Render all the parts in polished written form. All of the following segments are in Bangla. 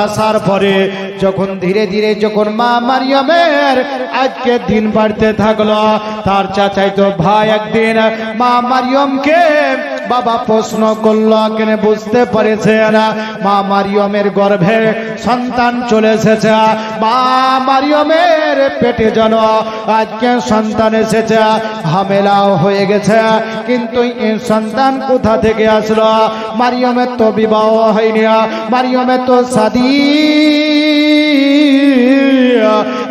আসার পরে যখন ধীরে ধীরে যখন মা মারিয়ামের আজকে দিন বাড়তে থাকলো, তার চাচাইতো ভাই একদিন মা মারিয়ামকে বাবা প্রশ্ন করলো, কেন বুঝতে পারেছে না মা মারিয়ামের গর্ভে সন্তান চলে এসেছে, মা মারিয়ামের পেটে যেন আজকে সন্তান এসেছে, হামেলাও হয়ে গেছে, কিন্তু এই সন্তান কোথা থেকে আসলো? মারিয়ামের তো বিবাহ হয়নি, মারিয়ামের তো শাদী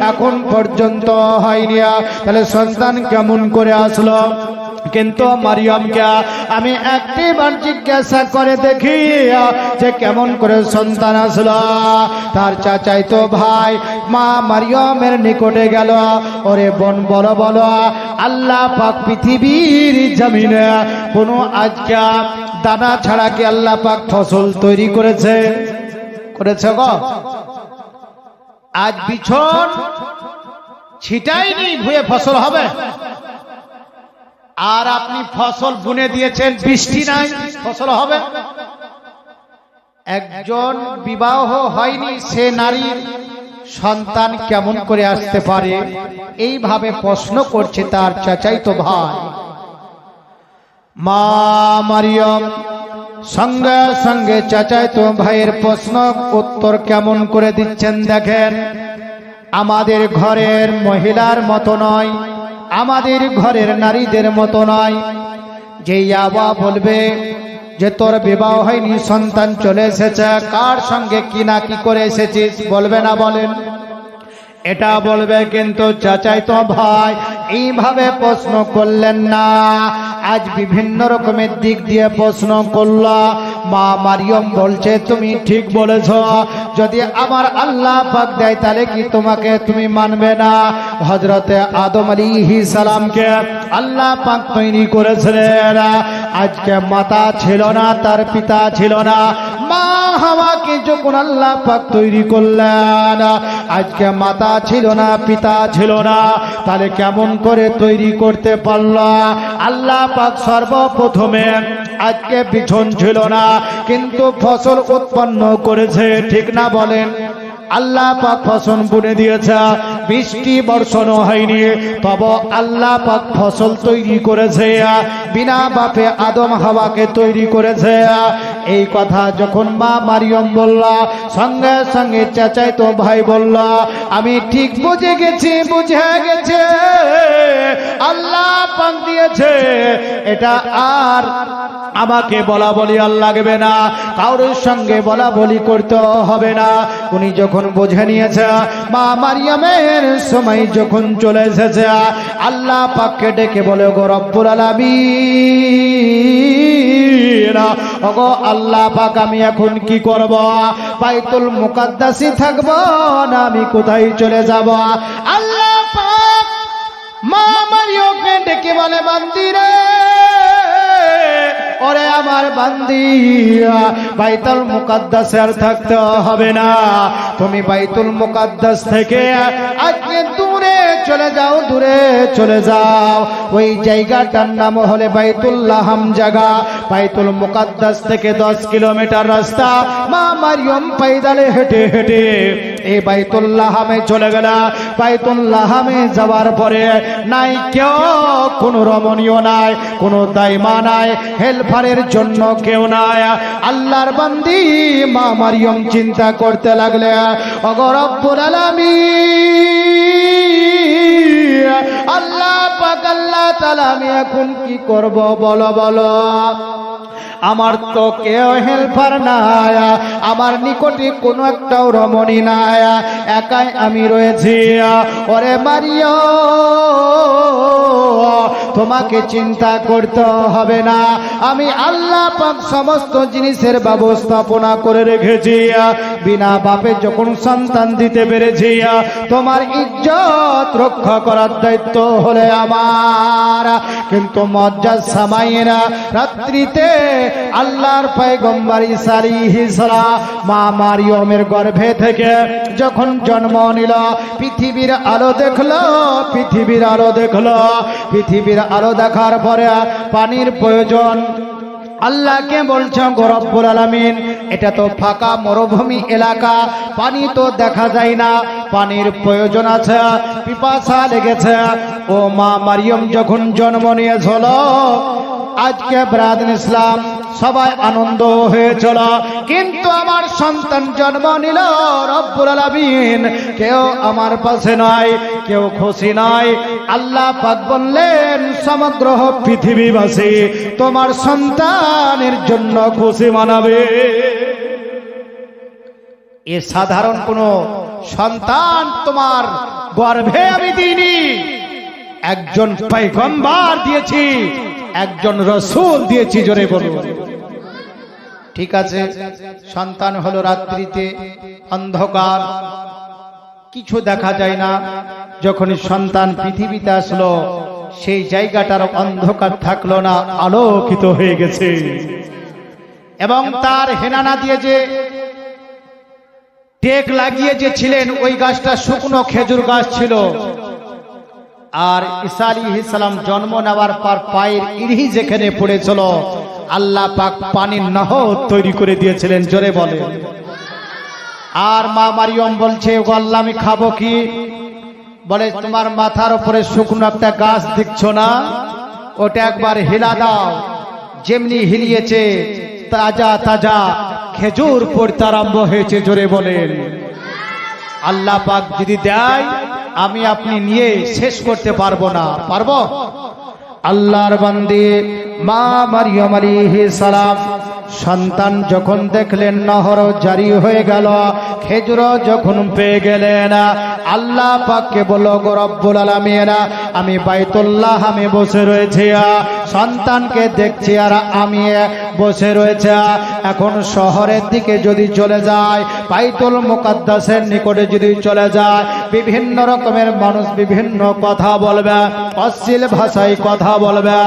এখন পর্যন্ত হয়নি, তাহলে সন্তান কেমন করে আসলো? কিন্তু মারিয়ামকে আমি একটিবার জিজ্ঞাসা করে দেখি যে কেমন করে সন্তান আসলো। তার চাচাইতো ভাই মা মারিয়ামের নিকটে গেল, ওরে বোন বলো বলো, আল্লাহ পাক পৃথিবীর জমিনে কোনো আজকে দানা ছাড়া কি আল্লাহ পাক ফসল তৈরি করেছে? করেছে গো? আজ বিছন ছিটাইনি ভুয়ে ফসল হবে, আর আপনি ফসল বুনে দিয়েছেন, বৃষ্টি নাই, ফসল হবে? একজন বিবাহ হয়নি সে নারীর সন্তান কেমন করে আসতে পারে? এইভাবে প্রশ্ন করছে তার চাচাইতো ভাই। মা মারিয়াম সঙ্গে সঙ্গে চাচাইতো ভাইয়ের প্রশ্ন উত্তর কেমন করে দিচ্ছেন দেখেন। আমাদের ঘরের মহিলার মতো নয়, আমাদের ঘরের নারীদের মতো নয় যে আবা বলবে যে তোর বিবাহ হয়নি, সন্তান চলে এসেছে, কার সঙ্গে কি না কি করে এসেছিস বলবে না? বলেন, এটা বলবে। কিন্তু চাচাইতো ভাই এইভাবে প্রশ্ন করলেন না, আজ বিভিন্ন রকমের দিক দিয়ে প্রশ্ন করল। মা মারিয়াম বলছে তুমি ঠিক বলেছ, যদি আমার আল্লাহ পাক দেয় তাহলে কি তোমাকে তুমি মানবে না? হযরতে আদম আলাইহিস সালামকে আল্লাহ পাক তৈরি করেছিলেন, আজকে মাতা ছিল না, তার পিতা ছিল না। মা হাওয়াকে যখন আল্লাহ পাক তৈরি করলেন, আজকে মাতা ছিল না, পিতা ছিল না, তাহলে কেমন করে তৈরি করতে পারল? আল্লাহ পাক সর্বপ্রথমে আজকে বিছন ছিল না, কিন্তু ফসল উৎপন্ন করেছে, ঠিক না বলেন? আল্লাহ পাক ফসল বুনে দিয়েছে, বৃষ্টি বর্ষণ হয়নি, তবে আল্লাহ পাক ফসল তৈরি করেছে, বিনা বাপে আদম হাওয়াকে তৈরি করেছে। এই কথা যখন মা মারিয়াম বলল, সঙ্গে সঙ্গে চাচাইতো ভাই বলল, আমি ঠিক বুঝে গেছি, বুঝে গেছে, আল্লাহ পাক দিয়েছে, এটা আর আমাকে বলা বলি আর লাগবে না, কারোর সঙ্গে বলা বলি করতে হবে না। উনি যখন বুঝে নিয়েছে, মা মারিয়ামের সময় যখন চলে এসেছে, আল্লাহ পাককে ডেকে বলে, গো রব্বুল আলামিন, ওগো আল্লাহ পাক, আমি এখন কি করব? বাইতুল মুকাদ্দাসে থাকব না আমি কোথায় চলে যাব? আল্লাহ পাক মা মারিয়ামকে ডেকে বলে, বান্দিরে, ওরে আমার বান্দি, বাইতুল মুকাদ্দাসে আর থাকতে হবে না, তুমি বাইতুল মুকাদ্দাস থেকে আজকে দূরে চলে যাও, দূরে চলে যাও। ওই জায়গাটার নাম হলে বাইতুল লাহাম জায়গা। বাইতুল মুকাদ্দাস থেকে 10 কিলোমিটার রাস্তা মা মারিয়াম পায়দালে হেঁটে হেঁটে এই বাইতুল লাহামে চলে গেল। বাইতুল লাহামে যাওয়ার পরে নাই কেউ, কোনো রমণীয় নাই, কোনো দাইমা নাই, হেলফারের জন্য কেউ নাই। আল্লাহর বান্দি মা মারিয়াম চিন্তা করতে লাগলে, ওগো রব্বুল আলামিন, আল্লাহ পাক, আল্লাহ তাআলা, আমি এখন কি করব বলো বলো? আমার তো কেউ হেল্পার নাই, আমার নিকটে কোনো একটাও রমণী নাই, একাই আমি রয়েছি। ওরে মারিয়াম, তোমাকে চিন্তা করতে হবে না, আমি আল্লাহ পাক সমস্ত জিনিসের ব্যবস্থাপনা করে রেখেছি। বিনা বাপে যখন সন্তান দিতে পেরেছি, তোমার ইজ্জত রক্ষা করার দায়িত্ব হলে আমার। কিন্তু মজ্জাজ সামাইনা রাত্রিতে আল্লাহর পয়গম্বর ঈসা আলাইহিস সালাম মা মারিয়ামের গর্ভে থেকে যখন জন্ম নিল, পৃথিবীর আলো দেখলো, পৃথিবীর আলো দেখলো, পৃথিবীর আলো দেখার পরে পানির প্রয়োজন আল্লাহকে বলছে গো রব্বুল আলামিন, এটা তো ফাঁকা মরুভূমি এলাকা, পানি তো দেখা যায় না, পানির প্রয়োজন আছে, পিপাসা লেগেছে। ও মা মারিয়ম যখন জন্ম নিয়েছিল, আজকে ব্রাদার ইসলাম সবাই আনন্দ হয়েছিল, কিন্তু আমার সন্তান জন্ম নিল, রব্বুল আলামিন কেউ আমার পাশে নাই, কেউ খুশি নাই। আল্লাহ পাক বললেন, সমগ্র পৃথিবীবাসী তোমার সন্তানের জন্য খুশি মানাবে। এ সাধারণ কোন সন্তান তোমার গর্ভে আমি দিইনি, একজন পয়গম্বর দিয়েছি, একজন রাসূল দিয়েছি। জোরে বলুন ঠিক আছে। সন্তান হলো রাত্রিতে অন্ধকার, কিছু দেখা যায় না। যখন সন্তান পৃথিবীতে আসলো, সেই জায়গাটার অন্ধকার থাকলো না, আলোকিত হয়ে গেছে। এবং তার হেনানা দিয়ে যে টেক লাগিয়ে যে ছিলেন, ওই গাছটা শুকনো খেজুর গাছ ছিল। আর ঈসা আলাইহিস সালাম জন্ম নেওয়ার পর পায়ের ইড়ি যেখানে পড়েছিল, আল্লাহ পাক পানির নহর তৈরি করে দিয়েছিলেন। জোরে বলে। আর মা মারিয়ম বলছে, ও আল্লাহ আমি খাবো কি? বলে, তোমার মাথার উপরে শুকনো একটা গাছ দেখছো না, ওটা একবার হিলা দাও। যেমনি হিলিয়েছে, তাজা তাজা খেজুর পড়তে আরম্ভ হয়েছে। জোরে বলেন। আল্লাহ পাক যদি দেয়, আমি আপনি নিয়ে শেষ করতে পারবো না। পারবো? আল্লাহর বান্দি মা মারিয়ম আলাইহিস সালাম সন্তান যখন দেখলেন, নহর জারি হয়ে গেল, খেজুর যখন পেয়ে গেলেন, আল্লাহ পাককে বলল, গো রব্বুল আলামিন, আমি বাইতুল্লাহ আমি বসে রয়েছি, সন্তানকে দেখছি আর আমি বসে রয়েছে। এখন শহরের দিকে যদি চলে যায়, বাইতুল মুকাদ্দাসের নিকটে যদি চলে যায়, বিভিন্ন রকমের মানুষ বিভিন্ন কথা বলবে, অশ্লীল ভাষায় কথা বলবে।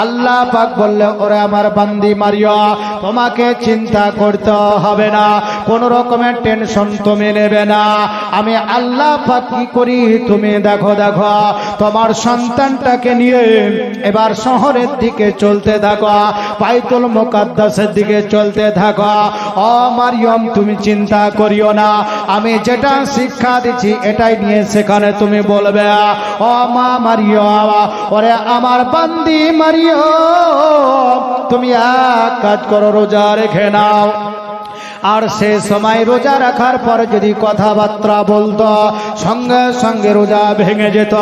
আল্লাহ পাক বললে, ওরে আমার বান্দি মারিয়ম, তোমাকে চিন্তা করতে হবে না, কোন রকমের টেনশন তুমি নেবে না। আমি আল্লাহ পাক কি করি তুমি দেখো। দেখো, তোমার সন্তানটাকে নিয়ে এবার শহরের দিকে চলতে থাকো, বাইতুল মুকাদ্দাসের দিকে চলতে থাকো। ও মারিয়ম, তুমি চিন্তা করিও না, আমি যেটা শিক্ষা দিচ্ছি এটাই নিয়ে সেখানে তুমি বলবে। ও মা মারিয়ম, ওরে আমার বান্দি মারিয়ম, তুমি এক কাজ করো, রোজা রেখে নাও। আর সে সময় রোজা রাখার পর যদি কথাবার্তা বলতো, সঙ্গে সঙ্গে রোজা ভেঙে যেত।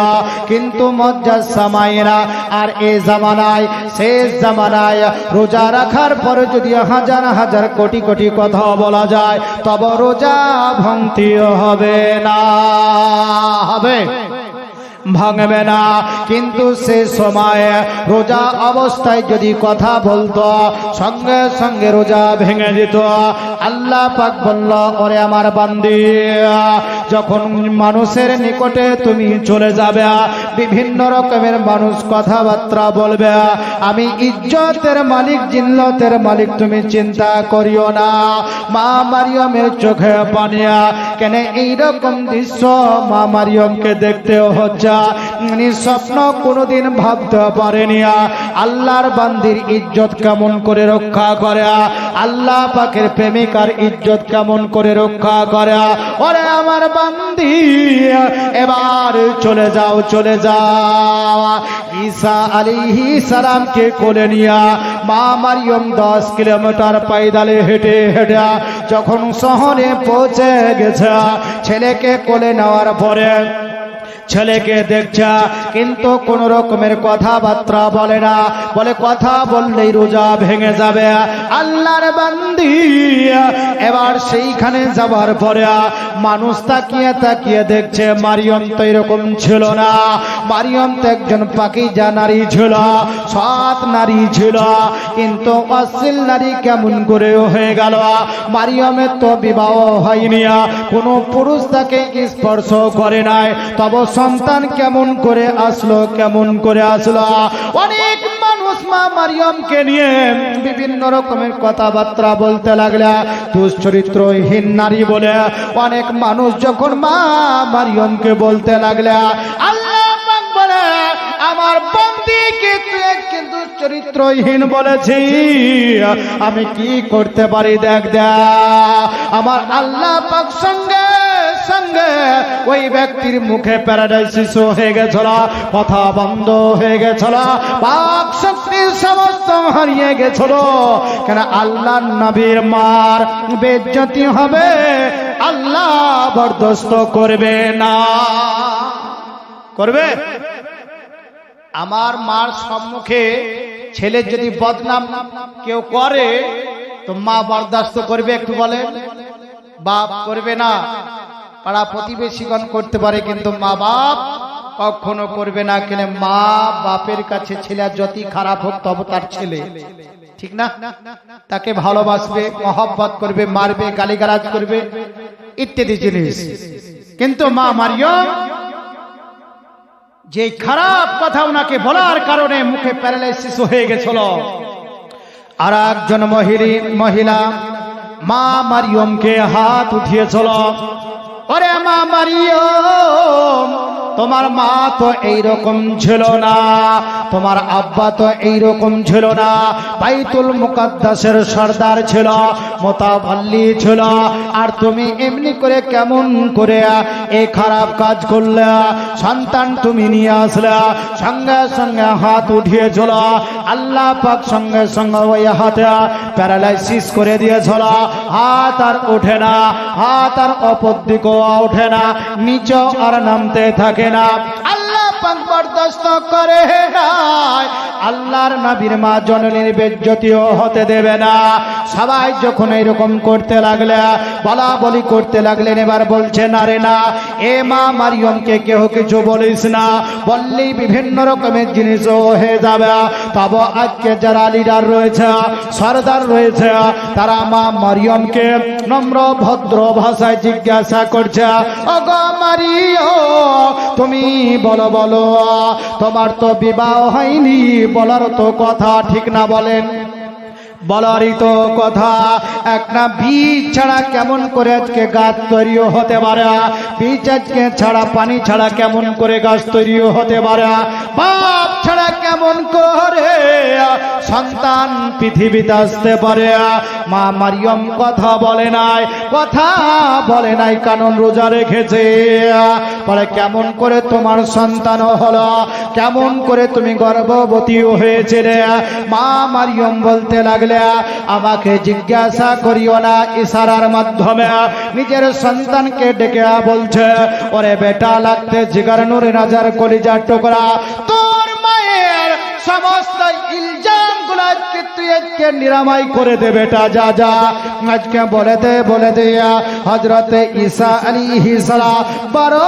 কিন্তু মজ্জার সামাইরা আর এ জামানায়, শেষ জামানায় রোজা রাখার পর যদি হাজার হাজার কোটি কোটি কথা বলা যায়, তবে রোজা ভাঙতে হবে না, হবে ভাঙবে না। কিন্তু সে সময় রোজা অবস্থায় যদি কথা বলতো, সঙ্গে সঙ্গে রোজা ভেঙে যেত। আল্লাহ পাক বলল, ওরে আমার বান্দি, যখন মানুষের নিকটে তুমি চলে যাবে, বিভিন্ন রকমের মানুষ কথাবার্তা বলবে, আমি ইজ্জতের মালিক, জিল্লতের মালিক, তুমি চিন্তা করিও না। মা মারিয়মের চোখে পানিয়া, কেন এইরকম দৃশ্য মা মারিয়মকে দেখতে হচ্ছে। স্বপ্ন কোনদিন ভাবতে পারেনি আল্লাহর বান্দির ইজ্জত কেমন করে রক্ষা করে, আল্লাহ পাকের প্রেমিকার ইজ্জত কেমন করে রক্ষা করে। ওরে আমার বান্দি, এবার চলে যাও, চলে যাও। ঈসা আলাইহিস সালামকে কোলে নিয়ে মা মারিয়ম 10 কিলোমিটার পায়দলে হেঁটে হেঁটে যখন শহরে পৌঁছে গেছে, ছেলেকে কোলে নেওয়ার পরে ছেলেকে দেখছে, কিন্তু কোন রকমের কথাবার্তা বলে না। বলে, কথা বললেই রোজা ভেঙে যাবে। আল্লাহর বান্দি এবার সেইখানে যাবার পরে মানুষ তাকিয়ে তাকিয়ে দেখছে, মারিয়ম তো এরকম ছিল না। মারিয়ম তো একজন পাকিজা নারী ছিল, সৎ নারী ছিল, কিন্তু অশ্লীল নারী কেমন করে হয়ে গেল? মারিয়মের তো বিবাহ হয়নি, কোনো পুরুষ তাকে স্পর্শ করে নাই, তবে সন্তান কেমন করে আসলো, কেমন করে আসলো? অনেক মানুষ মা মারিয়মকে নিয়ে বিভিন্ন রকমের কথাবার্তা বলতে লাগলা, দুশ্চরিত্রহীন নারী বলে অনেক মানুষ যখন মা মারিয়মকে বলতে লাগলা, আল্লাহ পাক বলে, আমার বান্দিকে তুই চরিত্রহীন বলেছি, আমি কি করতে পারি দেখ আমার আল্লাহ পাক সঙ্গে সঙ্গে ওই ব্যক্তির মুখে প্যারালাইসিস হয়ে গেছিল, কথা বন্ধ হয়ে গেছিল, পাক শক্তি সমস্ত হারিয়ে গেছিল। কেন আল্লাহর নবীর মার বেইজ্জতি হবে, আল্লাহ বরদাস্ত করবে না। করবে? আমার মার সম্মুখে ছেলের যদি বদনাম কেউ করে তো মা বরদাস্ত করবে? একটু বলে। বাপ করবে না, পাড়া প্রতিবেশীগণ করতে পারে, কিন্তু মা বাপ কখনো করবে না। কেন মা বাপের কাছে ছেলে যতই খারাপ হোক তবে তার ছেলে, ঠিক না? তাকে ভালোবাসবে, মহব্বত করবে, মারবে, গালিগালাজ করবে ইত্যাদি জিনিস। কিন্তু মা মারিয়ম যে খারাপ কথা ওনাকে বলার কারণে মুখে প্যারালাইসিস হয়ে গেছিল। আর একজন মহিলা মা মারিয়মকে হাত উঠিয়েছিল, ওরে মা মারিয়ম, তোমার মা তো এইরকম ছিল না, তোমার আব্বা তো এইরকম ছিল না, বাইতুল মুকাদ্দাসের সর্দার ছিল, মোতাবাল্লি ছিল, আর তুমি এমনি করে কেমন করে এই খারাপ কাজ করলে? সন্তান তুমি নিয়ে আসলে, সঙ্গে সঙ্গে হাত উঠিয়েছিল, আল্লাহ পাক সঙ্গে সঙ্গে ওই হাতে প্যারালাইসিস করে দিয়েছিল। হাত আর ওঠে না, হাত আর অপর দিকেও ওঠে না, নিচে আর নামতে থাকে না। আল্লাহ পাক বরদাস্ত করে নাই, আল্লাহর নবীর মা জননীর বেইজ্জতিও হতে দেবে না। সবাই যখন এরকম করতে লাগলে, বলা বলি করতে লাগলেন, এবার বলছে না রে না, এ মা মারিয়মকে কেউ কিছু বলিস না, বললেই বিভিন্ন রকমের জিনিসও হয়ে যাবে। তবে আজকে যারা লিডার রয়েছে, সরদার রয়েছে, তারা মা মারিয়মকে নম্র ভদ্র ভাষায় জিজ্ঞাসা করছে, ওগো মারিয়ম, তুমি বলো বলো, তোমার তো বিবাহ হয়নি, বলার তো কথা ঠিক না? বলেন, বলারই তো কথা। একটা বীজ ছাড়া কেমন করে আজকে গাছ তৈরিও হতে পারে? বীজ আজকে ছাড়া, পানি ছাড়া কেমন করে গাছ তৈরিও হতে পারে? বাপ ছাড়া কেমন করে সন্তান পৃথিবীতে আসতে পারে? মা মারিয়ম কথা বলে নাই, কথা বলে নাই, কারণ রোজা রেখেছে। পরে কেমন করে তোমার সন্তান হলো, কেমন করে তুমি গর্ভবতী হয়েছিলে? মা মারিয়ম বলতে লাগলে, আমাকে জিজ্ঞাসা করিও না, ইশারার মাধ্যমে নিজের সন্তানকে ডেকে বলছে, ওরে বেটা, লাগতে জিগার নূরে নাজার কলিজার টুকরা, তোর মায়ের সমস্ত ইলজাম গুলো আজকে তুই আজকে নিরাময় করে দে বেটা, যা যা আজকে বলে দে। হযরতে ঈসা আলাইহিস সালাম 12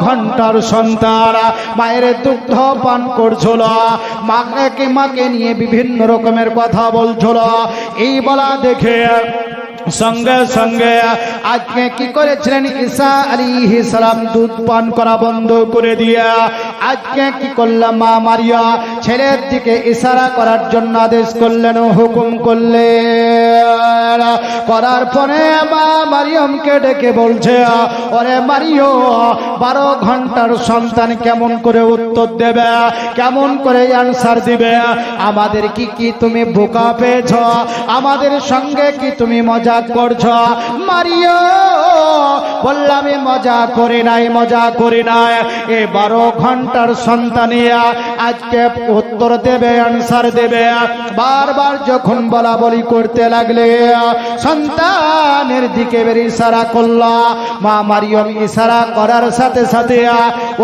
ঘন্টার সন্তান, মায়ের দুগ্ধ পান করছিল, মাকে নিয়ে বিভিন্ন রকমের কথা বলছিল। এই বলা দেখে সঙ্গে সঙ্গে আজকে কি করেছিলেন ঈসা আলাইহিস সালাম? দুধ পান করা বন্ধ করে দিয়া আজকে কি করলাম? মা মারিয়া ছেলের দিকে ইশারা করার জন্য আদেশ করলেন, হুকুম করলেন। করার পরে মা মারিয়মকে ডেকে বলছে, ওরে মারিও, 12 ঘন্টার সন্তান কেমন করে উত্তর দেবে, কেমন করে আনসার দিবে? আমাদের কি তুমি বোকা পেয়েছ? আমাদের সঙ্গে কি তুমি মজা করছো? মারিও বললাম, মজা করি নাই। এই 12 ঘন্টার সন্তানিয়া আজকে উত্তর দেবে, আনসার দেবে। বারবার যখন বলা বলি করতে লাগলে, সন্তানের দিকে ইশারা করলা। মা মারিয়ম ইশারা করার সাথে সাথে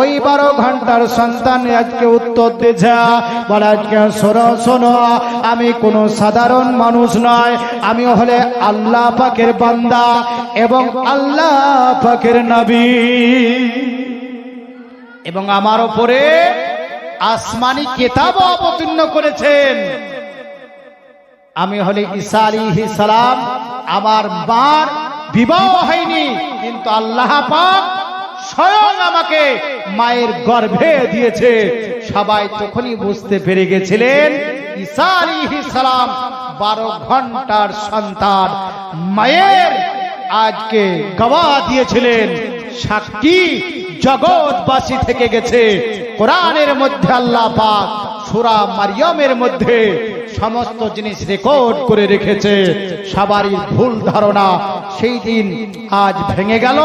ওই 12 ঘন্টার সন্তান আজকে উত্তর দিয়েছে, বলে, আজকে শোনো, আমি কোনো সাধারণ মানুষ নয়, আমি হলে আল্লাহ পাকের বান্দা এবং আল্লাহ পাকের নবী, এবং আমার উপরে আসমানি কিতাব অবতীর্ণ করেছেন। আমি হলে ঈসা আলাইহিস সালাম, আমার মার বিবাহ হয়নি, কিন্তু আল্লাহ পাক স্বয়ং আমাকে মায়ের গর্ভে দিয়েছে। সবাই তখনই বুঝতে পেরে গেছিলেন ঈসা আলাইহিস সালাম 12 ঘন্টার সন্তান, মায়ের আজকে গওয়া দিয়েছিলেন, সাক্ষী জগৎবাসী থেকে গেছে। কোরআনের মধ্যে আল্লাহ পাক সূরা মারিয়ামের মধ্যে সমস্ত জিনিস রেকর্ড করে রেখেছে। সবারই ভুল ধারণা সেই দিন আজ ভেঙে গেল।